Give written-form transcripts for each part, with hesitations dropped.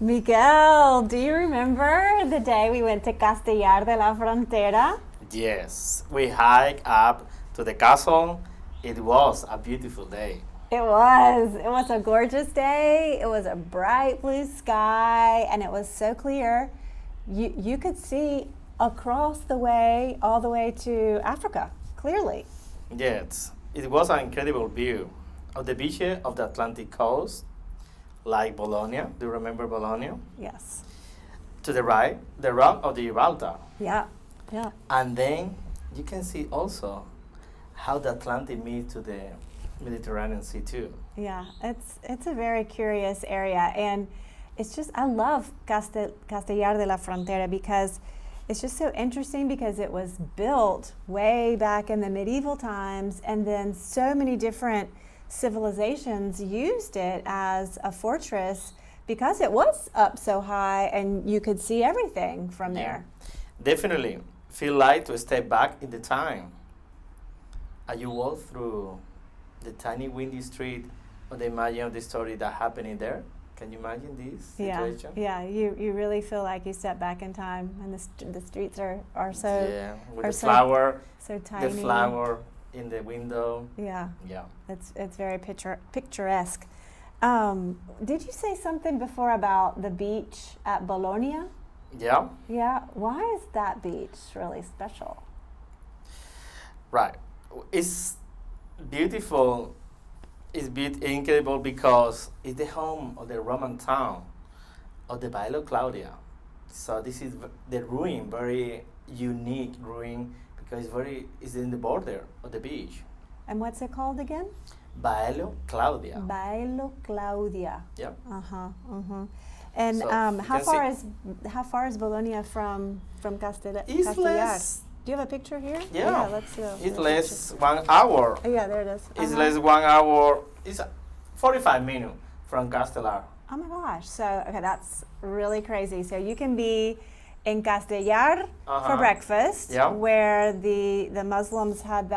Miguel, do you remember the day we went to Castellar de la Frontera? Yes, we hiked up to the castle. It was a beautiful day. It was. It was a gorgeous day. It was a bright blue sky, and it was so clear. You could see across the way, all the way to Africa, clearly. Yes, it was an incredible view of the beaches of the Atlantic coast, like Bologna. Do you remember Bologna? Yes. To the right, the rock of the Gibraltar. Yeah. Yeah. And then you can see also how the Atlantic meets to the Mediterranean Sea too. Yeah. It's a very curious area, and it's just I love Castellar de la Frontera because it's just so interesting because it was built way back in the medieval times, and then so many different civilizations used it as a fortress because it was up so high and you could see everything from there. Definitely feel like to step back in the time. As you walk through the tiny windy street or the imagine of the story that happening there. Can you imagine this situation? Yeah, you really feel like you step back in time, and the streets are so with are the so, flower, so tiny. the flower in the window. Yeah, Yeah. it's very picturesque. Did you say something before about the beach at Bologna? Yeah. Yeah. Why is that beach really special? Right. It's beautiful. It's incredible because it's the home of the Roman town of the Bailo Claudia. So this is the ruin, very unique ruin because it's in the border of the beach. And what's it called again? Bailo Claudia. Bailo Claudia. Yeah. And So how far is Bologna from Castellar? It's less. Do you have a picture here? Yeah. Let's see. It's less 1 hour. Oh, yeah, there it is. It's less 1 hour. It's 45 minutes from Castellar. Oh my gosh. So, okay, that's really crazy. So you can be in Castellar for breakfast, where the Muslims had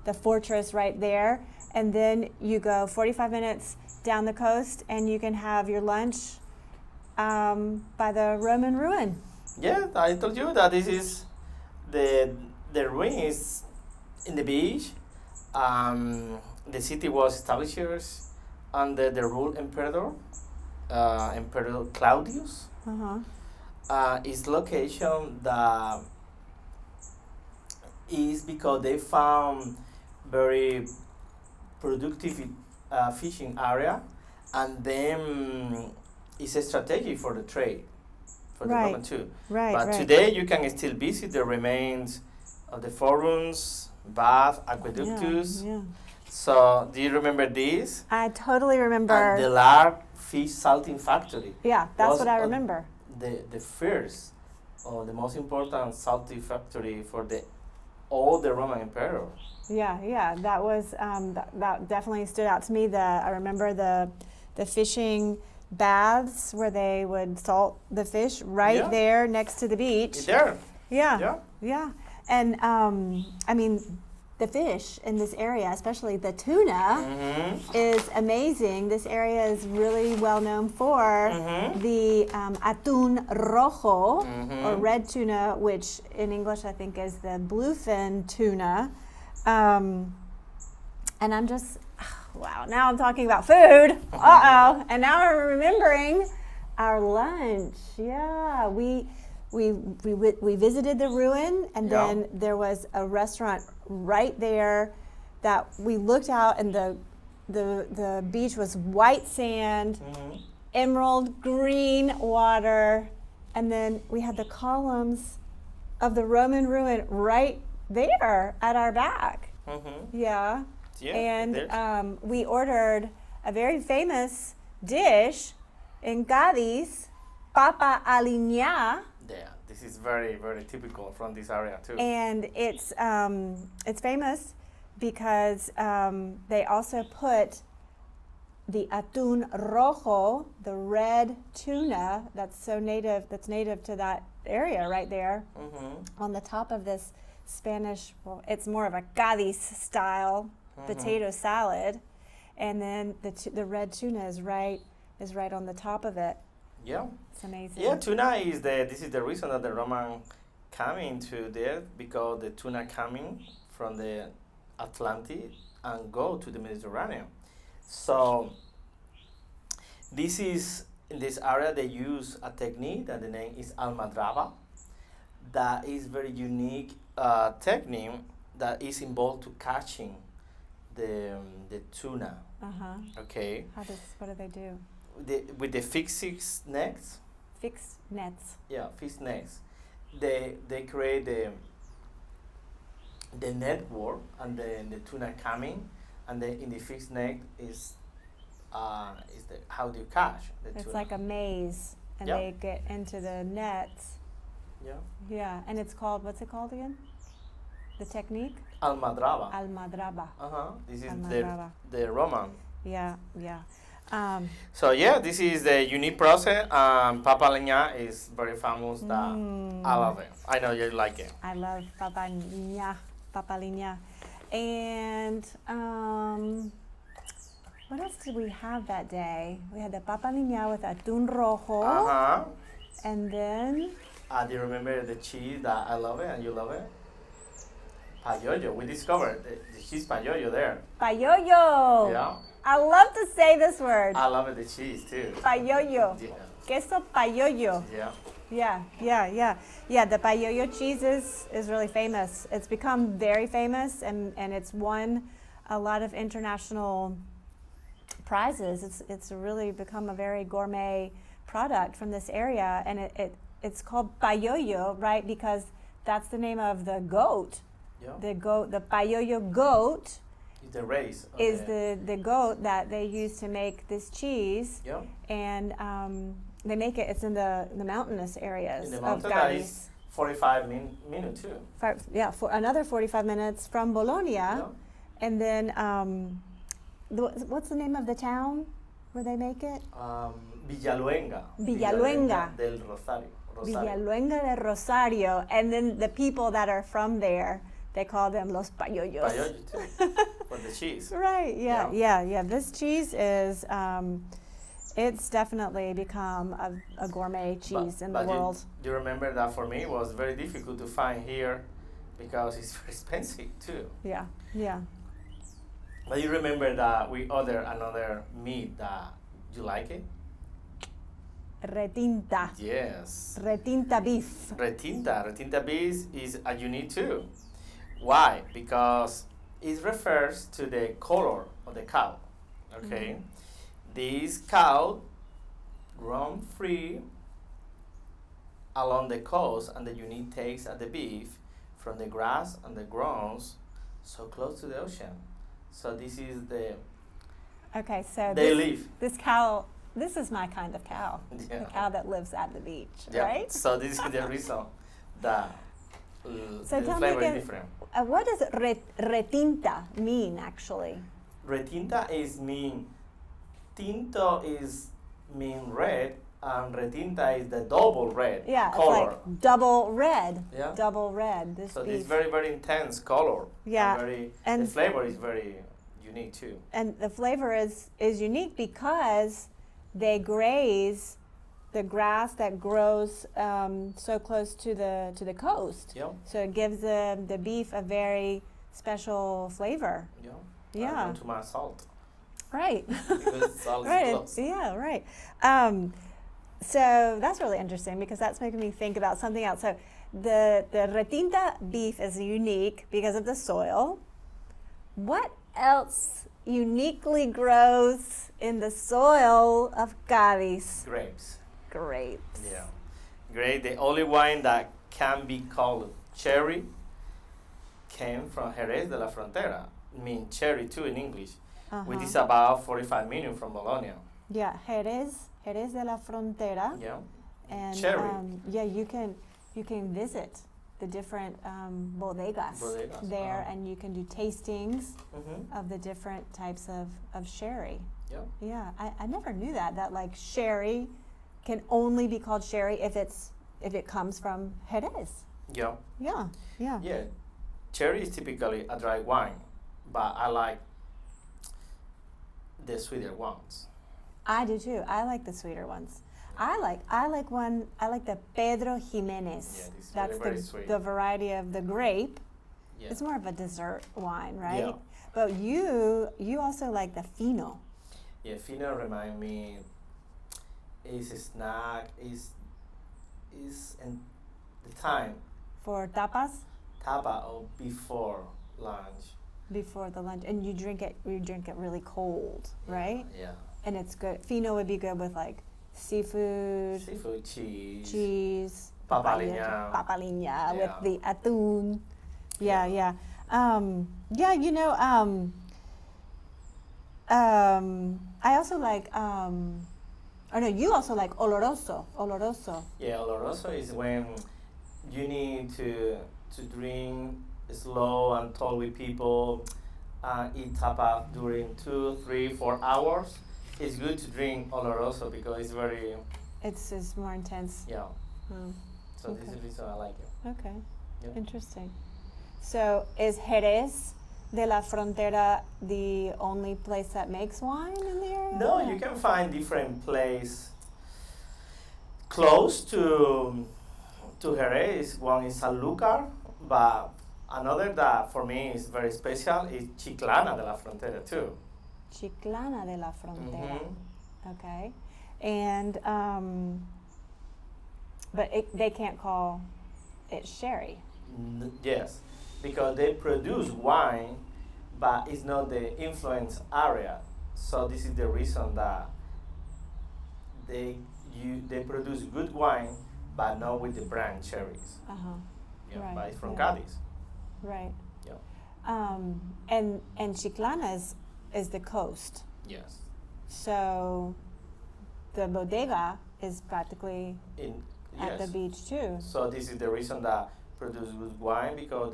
the fortress right there. And then you go 45 minutes down the coast and you can have your lunch by the Roman ruin. Yeah, I told you that this is the ruin is in the beach. The city was established under the rule Emperor Claudius. Its location is because they found very productive fishing area, and then it's a strategy for the trade for the Roman too. But today you can still visit the remains of the forums, bath, aqueductus. Yeah. So do you remember this? I totally remember. And the large fish salting factory. Yeah, that's what I remember. The first or the most important salting factory for all the Roman emperors. Yeah, that was that definitely stood out to me. I remember the fishing baths where they would salt the fish there next to the beach. There. Yeah. And I mean, the fish in this area, especially the tuna, is amazing. This area is really well known for the atún rojo, or red tuna, which in English I think is the bluefin tuna. And I'm just, wow, now I'm talking about food. And now I'm remembering our lunch. Yeah, we visited the ruin, and then there was a restaurant right there that we looked out, and the beach was white sand, emerald green water, and then we had the columns of the Roman ruin right there at our back. Yeah. And we ordered a very famous dish in Cádiz, papa aliñá. Yeah, this is very, very typical from this area too. And it's famous because they also put the atún rojo, the red tuna that's native to that area right there, on the top of this Spanish. Well, it's more of a Cádiz style potato salad, and then the red tuna is right on the top of it. Yeah. It's amazing. Yeah, tuna is this is the reason that the Roman coming to there, because the tuna coming from the Atlantic and go to the Mediterranean. So this is in this area they use a technique that the name is almadraba. That is very unique technique that is involved to catching the tuna. Uh-huh. Okay, What do they do? with the fixed nets. Fix nets. Yeah, fish nets. They create the network, and the tuna coming, and then in the fish net is the how do you catch the It's tuna? like a maze, and Yeah. they get into the nets. Yeah, Yeah, and it's called, what's it called again? The technique? almadraba. Almadraba. This is Almadraba. the Roman. Yeah, yeah. So yeah, this is the unique process. Papa leña is very famous. That I love it. I know you like it. I love papaliña. And what else did we have that day? We had the papaliña with atún rojo, and then Do you remember the cheese that I love it and you love it? Payoyo. We discovered the cheese payoyo there. payoyo. Yeah. I love to say this word. I love it, the cheese too. Payoyo. Yeah. Queso payoyo. Yeah. Yeah, the payoyo cheese is really famous. It's become very famous, and it's won a lot of international prizes. It's really become a very gourmet product from this area, and it's called payoyo, right? Because that's the name of the goat. Yeah. The payoyo goat It's the race. of is the goat that they use to make this cheese. Yeah. And they make it. It's in the mountainous areas In the of mountain that Cadiz. is 45 minutes too. For another 45 minutes from Bologna, Yeah. and then what's the name of the town where they make it? Villaluenga. Villaluenga. Del Rosario. Villaluenga de Rosario, and then the people that are from there, they call them los payoyos. Payoyo too. For the cheese. Right. Yeah. This cheese is. It's definitely become a gourmet cheese in the world. You remember that for me it was very difficult to find here because it's very expensive too. Yeah. But you remember that we order another meat that you like it? Retinta. Yes. Retinta beef. Retinta beef is a unique too. Why? Because it refers to the color of the cow. Okay. This cow roam free along the coast, and the unique taste of the beef from the grass and the grounds so close to the ocean. So this is the Okay, so they live. this cow, this is my kind of cow. Yeah. The cow that lives at the beach, Yeah. right? So this is the reason that So the tell me flavor again, is different. What does retinta mean, actually? Retinta is mean tinto is mean red, and retinta is the double red Yeah, color. it's like double red. Yeah. Double red. This So beef. it's very, very intense color. Yeah, And the flavor is very unique too. And the flavor is unique because they graze the grass that grows so close to the coast. Yeah. So it gives the beef a very special flavor. Yeah. Yeah. I want to my salt. Right. Because salt is Right. close. Yeah. Right. So that's really interesting because that's making me think about something else. So the retinta beef is unique because of the soil. What else uniquely grows in the soil of Cadiz? Grapes. Grapes. Yeah. Grape. The only wine that can be called cherry came from Jerez de la Frontera. Mean cherry too in English, which is about 45 minutes from Bologna. Yeah, Jerez de la Frontera. Yeah. And Cherry. yeah, you can visit the different bodegas there, and you can do tastings Mm-hmm. of the different types of sherry. Yeah. Yeah, I never knew that like sherry can only be called sherry if it comes from Jerez. Yeah. Yeah. Yeah. Cherry is typically a dry wine, but I like the sweeter ones. I do too. I like the sweeter ones. I like the Pedro Jimenez. Yeah, this is That's very, very sweet. the variety of the grape. Yeah. It's more of a dessert wine, right? Yeah. But you also like the fino. Yeah, Fino remind me is a snack is in the time For tapas tapa or before lunch. before the lunch, and you drink it really cold, right? Yeah. And it's good. Fino would be good with like seafood, Seafood, cheese. cheese, Papaliña. papaliña Yeah. with the atún. Yeah, Yeah. yeah. I also like. Oh no, you also like oloroso. Oloroso. Yeah, oloroso is when you need to drink slow and talk with people, eat tapa during 2, 3, 4 hours. It's good to drink oloroso because it's very It's more intense. yeah. Hmm. So this is the reason I like it. Okay, Yeah. interesting. So is Jerez de la Frontera the only place that makes wine in the area? No, you can find different place close to Jerez. One is Sanlúcar, but another that for me is very special is Chiclana de la Frontera too. Chiclana de la Frontera. Mhm. Okay, and but they can't call it sherry. Yes, because they produce wine, but it's not the influence area. So this is the reason that they produce good wine, but not with the brand cherries. Uh huh. Yeah, Right, but it's from yeah. Cadiz. Right. Yeah. And Chiclana is the coast. Yes. So the bodega is practically In at the yes. beach too. So this is the reason that produce good wine because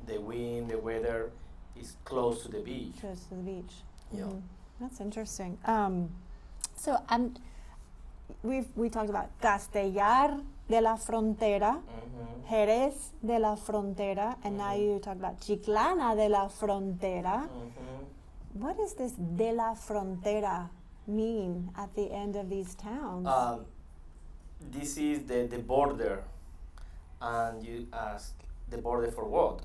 the wind, the weather is close to the beach. Close to the beach. Yeah. Mhm. That's interesting. So we talked about Castellar de la Frontera, Mm-hmm. Jerez de la Frontera, and now Mhm. you talk about Chiclana de la Frontera. Mm-hmm. What does this de la Frontera mean at the end of these towns? This is the border, and you ask the border for what?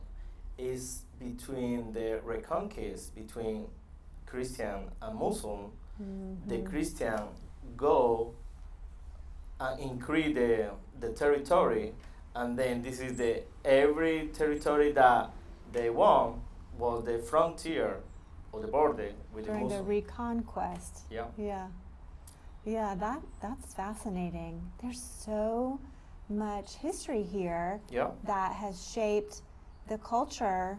Is between the reconquest between Christian and Muslim. The Mhm. Christian go and increase the territory, and then this is the every territory that they won was the frontier or the border with the During the Muslim. Reconquest. Yeah. Yeah. Yeah, that's fascinating. There's so much history here Yeah. that has shaped the culture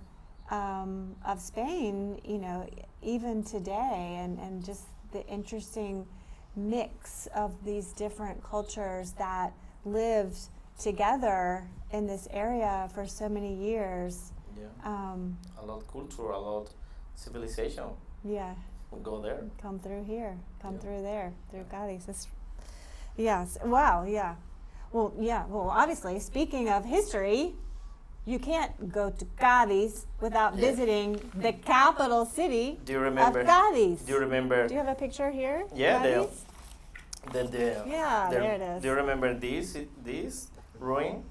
of Spain, even today, and just the interesting mix of these different cultures that lived together in this area for so many years. Yeah. Um, A lot culture, a lot civilization. yeah, We go there. come through here, come Yeah. through there, through Yeah. Cadiz. Yes, wow, yeah. Well, obviously, speaking of history, you can't go to Cadiz without Yeah. visiting the capital city Do you remember? of Cadiz. Do you remember? Do you have a picture here? Yeah, Cadiz? Yeah, there it is. Do you remember this ruin?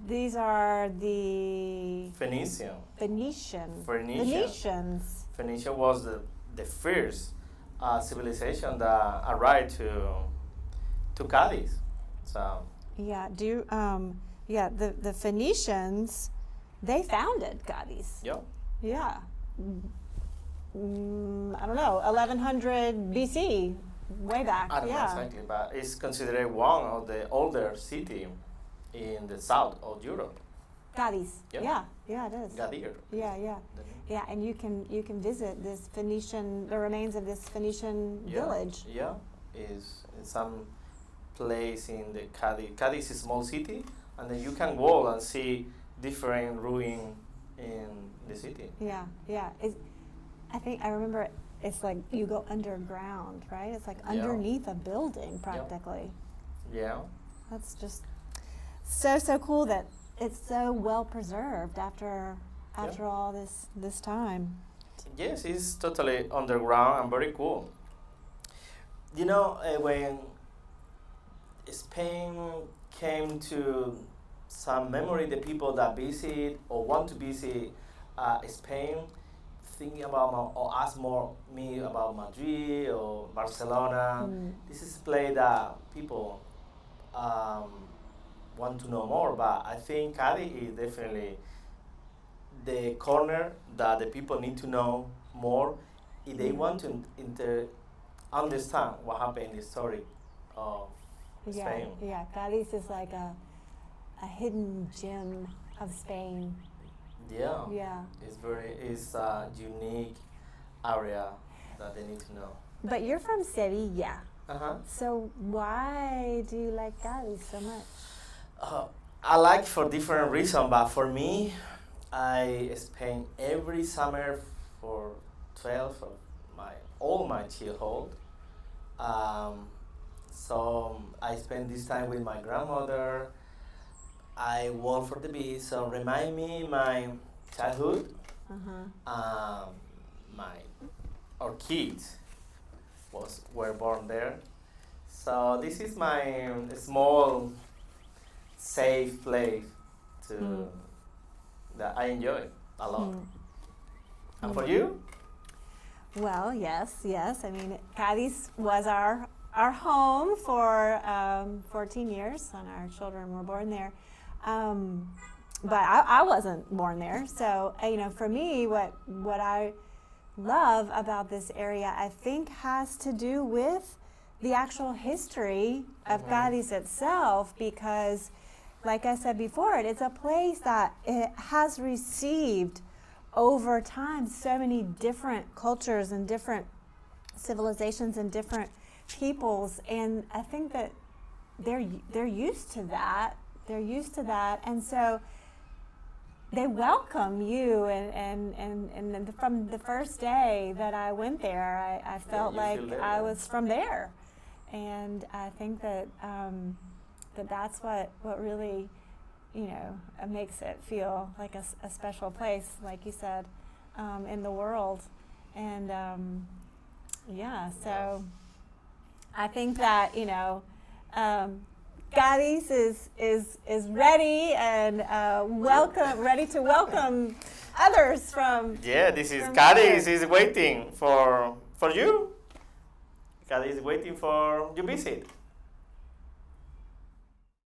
These are the Phoenician. Phoenicians. Phoenician. Phoenicians. Phoenicia was the first civilization that arrived to Cadiz. So Yeah. The Phoenicians, they founded Cadiz. yeah, Yeah. I don't know, 1100 BC, way back. I don't know exactly, but it's considered one of the older city in the south of Europe. Cadiz. Yeah. Yeah, it is. Gadir. Yeah. Yeah, and you can visit this the remains of this Phoenician village. Yeah, is in some place in the Cadiz. Cadiz is a small city, and then you can walk and see different ruin in the city. Yeah. I think I remember it's like you go underground, right? It's like Yeah. underneath a building practically. Yeah, That's just so cool that it's so well preserved after all this time. yes, it's totally underground and very cool. You know, when Spain came to some memory. The people that visit or want to visit Spain, thinking about or ask more me about Madrid or Barcelona. This is a place that people want to know more. But I think Cadiz is definitely the corner that the people need to know more if they want to understand what happened in the story of Spain. Yeah, Cadiz is like a hidden gem of Spain. Yeah. It's a unique area that they need to know. But you're from Sevilla. Uh-huh. So why do you like Cadiz so much? I like for different reasons, but for me, I spend every summer for 12 of all my childhood. So I spend this time with my grandmother. I walk for the beach, so remind me my childhood. Our kids were born there. So this is my small safe place that I enjoy a lot. And for you? Well, yes. I mean, Cadiz was our home for 14 years, and our children were born there. But I wasn't born there, so for me, what I love about this area, I think, has to do with the actual history of Cadiz itself, because, like I said before, it's a place that it has received over time so many different cultures and different civilizations and different peoples, and I think that they're used to that. And so they welcome you, and from the first day that I went there, I felt like I was from there, and I think that that's what really makes it feel like a special place, like you said, in the world. And so I think that Cadiz is ready and ready to welcome others from. Yeah, this is Cadiz is waiting for you. Cadiz is waiting for your visit.